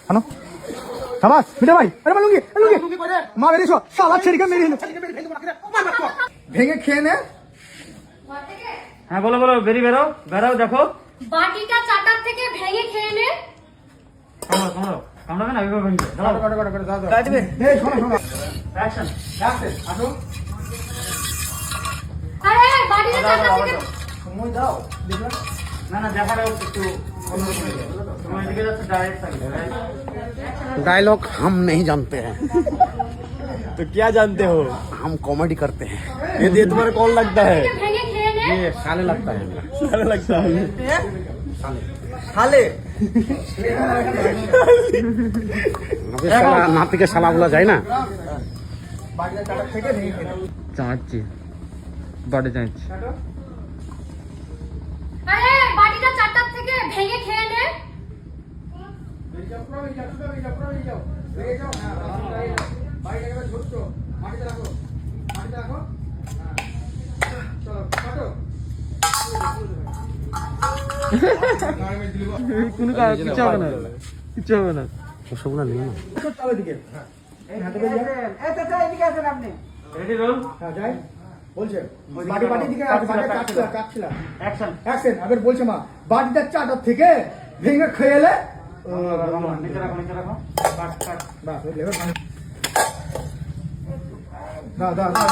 আনো শাবাশ মিঠা ভাই আরে লুঙ্গি লুঙ্গি মা বেরিয়ে এসো শালা ছেড়ে মেরে ভেঙে খেয়ে নে। হ্যাঁ বলো বলো, বেরো বেরো, দেখো বাটিটা চাটার থেকে ভেঙে খেয়ে নে। কামড়াবে না, এভাবে ভেঙে দাও। অ্যাকশন। আসো আরে বাটিটা চাটার থেকে সময় দাও দেখো না না, দেখাটা একটু অন্যরকম হয়ে যায়। তোমার দিকে যাচ্ছে ডাইরেক্ট থাকে। डायलॉग हम नहीं जानते हैं, तो क्या जानते हो? हम कॉमेडी करते हैं। ये तुम्हारा कौन लगता है? ভেঙে খেয়ে নে। ये साले लगता है मेरा। साले लगता है। শালে अबे साला नाती के साला बोला जाए ना। বাটিটা চাটার থেকে ভেঙে খেয়ে নে। চাঁচছি বাড়ি চাঁচছি। আরে বাটিটা চাটার থেকে ভেঙে খেয়ে নে। কোনো কিছু হবে না, কিছু হবে না। ওসবগুলো নিয়ে না। Ready roll. বলছে বাটি বাটির দিকে কাটছিলাম অ্যাকশন। অ্যাকশন আবার বলছে মা বাটিটা চাটার থেকে ভেঙে খেয়ে এলে নিচে রাখো, নিচে রাখো। কাট কাট। বাস ওই লেভেল দাও দাও দাও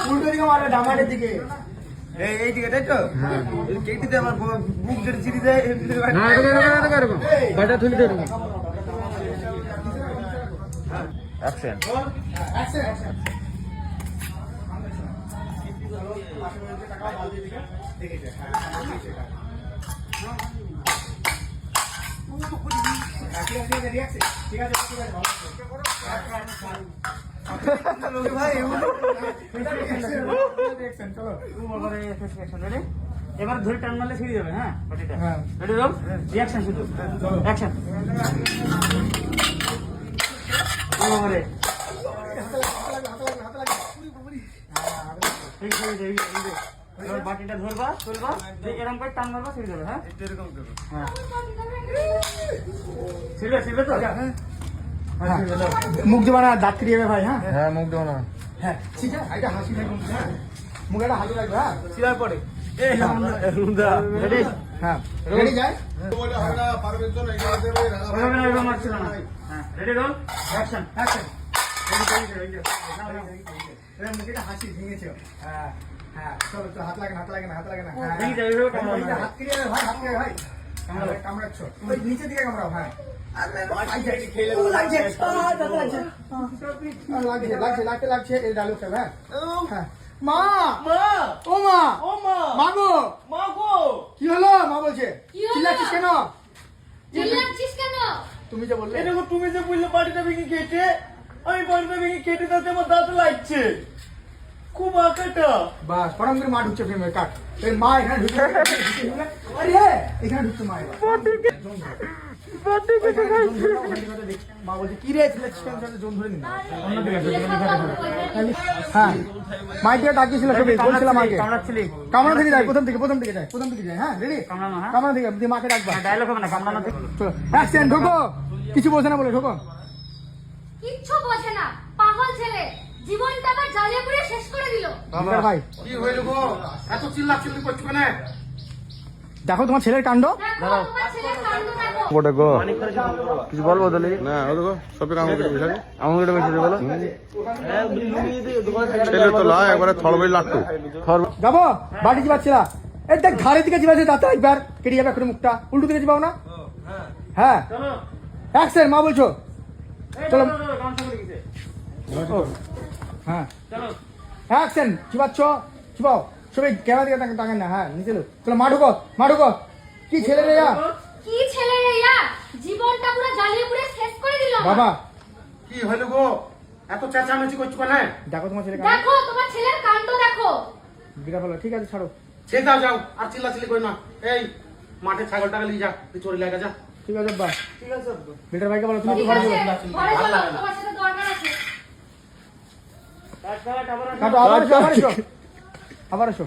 উল্টো দিকে মারবে ডামারের দিকে এই দিকে তাই তো? কেটিতে আমার বুক ধরে চিড়ি দেয়। না এরকম বাটা তুলি দে। অ্যাকশন। এবার ধরে টান মারলে ছিঁড়ে যাবে। হ্যাঁ বাটিটা। হ্যাঁ। Ready roll. রিঅ্যাকশন শুধু। অ্যাকশন। ওরে ঠিক আছে, এবার বাটিটা ধরবা তুলবা, এরকম করে টান মারবা, ছিঁড়ে যাবে। হ্যাঁ এরকম করো। হ্যাঁ ছিঁড়বে ছিঁড়বে তো। হ্যাঁ ছিঁড়বে দাও। মুখ দেবা না দাঁত কেটে যাবে ভাই। হ্যাঁ হ্যাঁ মুখ দেবো না। হ্যাঁ ঠিক আছে এটা হাসি রাখবো। হ্যাঁ মুখে একটা হাসি রাখবে। হ্যাঁ চিরার পরে রুন্দা রেডি। হ্যাঁ রেডি যায় ওইভাবে না, ওইভাবে মারছিল না। হ্যাঁ রেডি রোল। অ্যাকশন। অ্যাকশন মুখে একটা হাসি ভেঙেছে। হ্যাঁ হ্যাঁ চলো চলো হাত লাগে না হাত লাগে না হাত লাগে না। হ্যাঁ ভেঙে যাবে, ওইভাবে কামড়াবে না। হাত কেটে যাবে ভাই হাত কেটে ভাই কামড়াচ্ছ ওই নিচের দিকে কামড়াও। হ্যাঁ লাগছে এই ডায়লগটা। হ্যাঁ হ্যাঁ মা ও মা মা গো কি হলো? মা বলছে কি হলো? চিল্লাচ্ছিস কেন? চিল্লাচ্ছিস কেন? তুমি যে বললে এটা তুমি যে বললে বাড়িটা ভেঙে কেটে, আমি বাড়িটা ভেঙে কেটে তাতে আমার দাঁত লাগছে খুব আঁকাটা। বাস পরম করে মা ঢুকছে ফ্রেমে কাট এই মা এখানে ঢুকছে আরে এখানে ঢুকছে মা এবার মা বলছে কি রে চিল্লাচ্ছিস কেন? জোন ধরে নিন। হ্যাঁ মাই দিয়ে ডাকিয়েছিল সবই বলছিলাম আগে কামড়াচ্ছিলি। কামড়া থেকে যায় প্রথম থেকে যায় হ্যাঁ রেডি কামড়ানো। হ্যাঁ কামড়া থেকে দিয়ে মাকে ডাকবা। ডায়লগ হবে না, কামড়ানো থেকে। চলো অ্যাকশন ঢোকো কিছু বলছে না বলে ঢোকো। কিচ্ছু বোঝে না, পাগল ছেলে। জীবনটা আবার জ্বালিয়ে পুড়ে শেষ করে দিল। ভাই কি হইল গো? এত চিল্লাচিল্লি করছো কেন? দেখো তোমার ছেলের কাণ্ড। দেখো তোমার ছেলের কাণ্ড দেখো। ওটা গো কিছু বলবো তাহলে না ও দেখো সবে কাম করে বিছানি আমার এটা বেশি বলো ছেলে তো লা একবারে থড়বই লাট্টু যাবো বাড়ি চিবাচ্ছিলা এই দেখ ঘাড়ের দিকে চিবাচ্ছে দাঁত একবার কেটে যাবে এখন মুখটা উল্টো দিকে চিবাও না। হ্যাঁ চলো অ্যাকশন মা বলছো চলো। গামছা পরে গেছে। হ্যাঁ চলো অ্যাকশন চিবাচ্ছ চিবাও সবাই ক্যামেরা দিকে তাকান না। হ্যাঁ নিচে চলো মা ঢুকো কি ছেলে রে ইয়া? কি ছেলে রে ইয়া? জীবনটা পুরো জ্বালিয়ে পুড়ে শেষ করে দিল। বাবা কি হইল গো? এত চেঁচামেচি করছো কেন? দেখো তোমার ছেলে দেখো তোমার ছেলের কাণ্ড দেখো। বিরাট হলো ঠিক আছে ছাড়ো। সে যাও যাও আর চিল্লাচিল্লি করি না। এই মাঠে ছাগলটাকে নিয়ে যা, তুই চলে লাগা যা। ঠিক আছে আব্বা ঠিক আছে বেটার ভাইকে বলো তুমি ঠিক ঘরে আছে, চলো। ঘরে চলো, তোমার সাথে দরকার আছে। কাট কাট আবার কাটো আবার এসো আবার এসো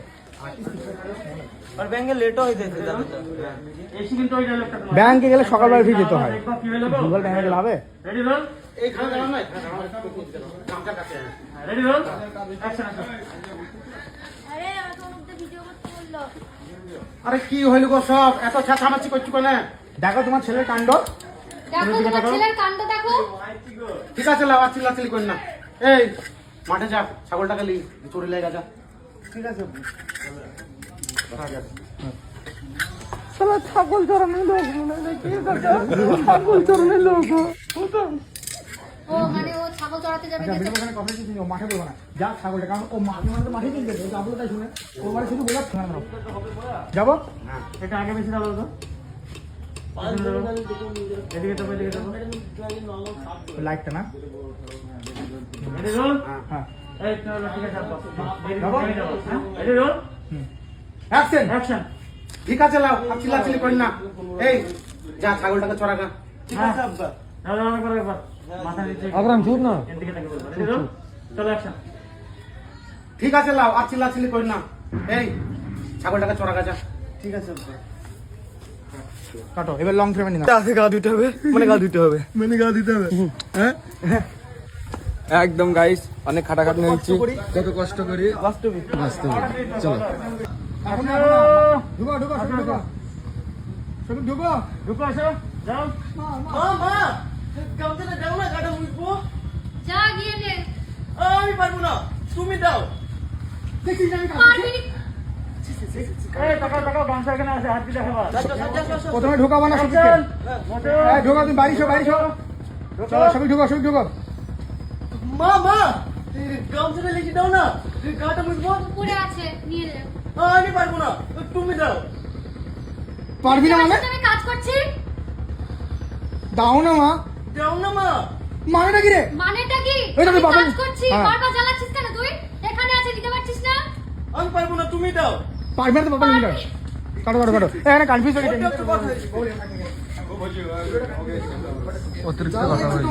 আর ব্যাংকে লেটও হইতেছে যাবে তো এসে কিন্তু ওই ডায়লগটা তোমার ব্যাংকে গেলে সকালবেলা ঠিক যেতে হয় দেখবা কি হলো গো গুগল টাইমে গেলে হবে রেডি রোল এইখানে দাঁড়ানো না এখানে দাঁড়ানো গামছা কাটে রেডি রোল অ্যাকশন আরে আমাকে অনেকটা ভিডিও করতে বললো। আরে কি হইল গো সব এত ছাছামাছি করছো কেন? দেখো তোমার ছেলের কাণ্ড দেখো তোমার ছেলের কাণ্ড দেখো। ঠিক আছে লাও আর চিল্লাচিল্লি করেন না। এই মাঠে যা ছাগলটাকে লি চুরি লেগে যা। ঠিক আছে শালা ছাগল চড়ানোর লোক মনে হয় কি কাকা ছাগল চড়ানোর লোক ও মানে ও ছাগল চড়াতে যাবে আচ্ছা গেছে। ভিডিও ওখানে কভারেজ দিচ্ছি ও মাঠে বলবো না যা ছাগলটা কারণ ও মাঠে মানে তো মাঠে কিনবে ও যাবো তাই শুনে ও মানে শুধু বোঝাচ্ছে না যাবো এটা আগে বেশি দাও তো এদিকে তো লাইটটা না রেডি রোল হ্যাঁ এই তো ঠিক আছে যাবো? রেডি রোল অ্যাকশন অ্যাকশন ঠিক আছে লাও আর চিল্লাচিল্লি করেন না। এই যা ছাগলটাকে চড়াগা। ঠিক আছে আব্বা দাঁড়া করো একবার মাথা নিচে আকরাম চুপ না এদিকে তাকে বলবো রেডি রোল চলো অ্যাকশন ঠিক আছে লাও আর চিল্লাচিল্লি করেন না। এই ছাগলটাকে চড়াগা যা। ঠিক আছে আব্বা কাটো এবার লং ফ্রেমে নিন আছে গা দিতে হবে মানে গা দিতে হবে মানে গা দিতে হবে হ্যাঁ একদম গাইস অনেক খাটাখাটনি হচ্ছে কত কষ্ট করি বাস্তবিক চলো এখন ঢুকো ঢুকো সব ঢুকো ঢুকো আসো যাও মা মা গামছাটা দাও না গাটা মুছবো যা গিয়ে নে। আমি পারবো না তুমি দাও দেখিস আমি পারবি নি। এই টাকা গামছা এখানে আছে হাত দিয়ে দেখাবা প্রথমে ঢোকাবো না সবকে হ্যাঁ ঢোকা তুমি বাড়ি চলো চলো সবই ঢোকো মা মা গামছাটা লিখে দাও না গাটা মুছবো উপরে আছে নিয়ে নে। আমি পারবো না তুমি দাও পারবি না মানে আমি কাজ করছি। দাও না মা দাও না মা মানেটা কি রে মানেটা কি? এই তো আমি বাবা- কাজ করছি। হ্যাঁ। বারবার জ্বালাচ্ছিস কেন তুই? এখানে আছে দিতে পারছিস না? আমি পারবো না তুমি দাও পারবি না তো বাবা নিয়ে কাটো এখানে কনফিউজ হয়ে গেছে অতিরিক্ত কথা হয়েছে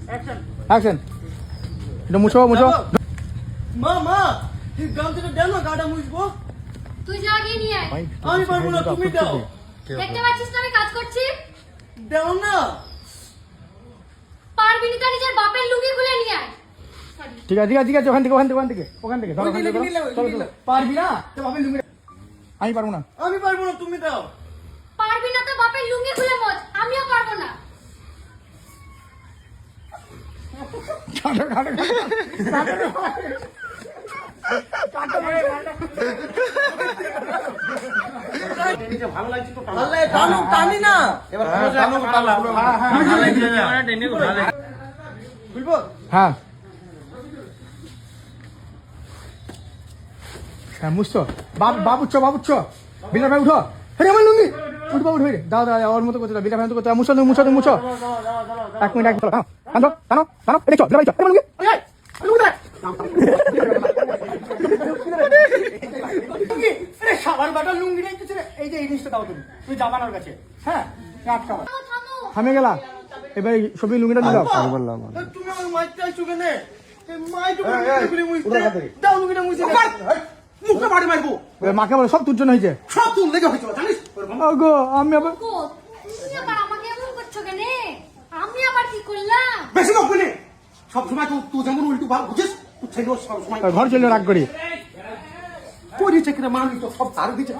অ্যাকশন অ্যাকশন এটা মুছো মা মা গামছাটা দাও না গাটা মুছবো তুই যা গিয়ে নিয়ে আয়। আমি পারবো না তুমি দাও দেখতে পাচ্ছিস না আমি কাজ করছি? দাও না পারবি নি তো নিজের বাপের লুঙ্গি খুলে নিয়ে আয়। ঠিক আছে ওখান থেকে ধরো চলো পারবি না তো বাবা লুঙ্গি আমি পারবো না আমি পারবো না তুমি দাও পারবি না তো বাপের লুঙ্গি খুলে মোচ। আমিও পারবো না। নিজে ভালো লাগছে তো টানো। আল্লাহ টানো টানি না এবার পুরো যা, টানো, বুঝবো হ্যাঁ হ্যাঁ মুছছো বাবুচ্ছ বিলা ভাই উঠো আরে আমার লুঙ্গি উঠবো দাও ওর মতো করতে দাও বিলা ভাই মতো করতে দাও মুছো 1 মিনিট টানো এটা চল বিলা ভাই চল আমার লুঙ্গি আরে সাবান বাটা লুঙ্গি নেই কিছু এই যে এই জিনিসটা দাও তুমি জামানোর কাছে হ্যাঁ আটকাও থামো, থামো। থামে গেলা এবার সবই লুঙ্গিটা দিলাম তুমি আমার মাইতে আইছো কেন মাই তো করে মুছতে দাও লুকিটা মুছে মুখে বাড়ি মারবো। এবার মাকে বলে সব তোর জন্য হয়েছে সব তুল লেগে হয়েছে জানিস? গো আমি আবার গো, তুমি আবার আমাকে এমন করছো কেন? আমি আবার কি করলাম? বেশি লোক বলে সব সময় তুই যেমন উল্টো ভাব বুঝিস তুই ছেলে সব সময় ঘর চলে রাগ করি করেছে কিনা মানুষ তো সব তার দিচ্ছে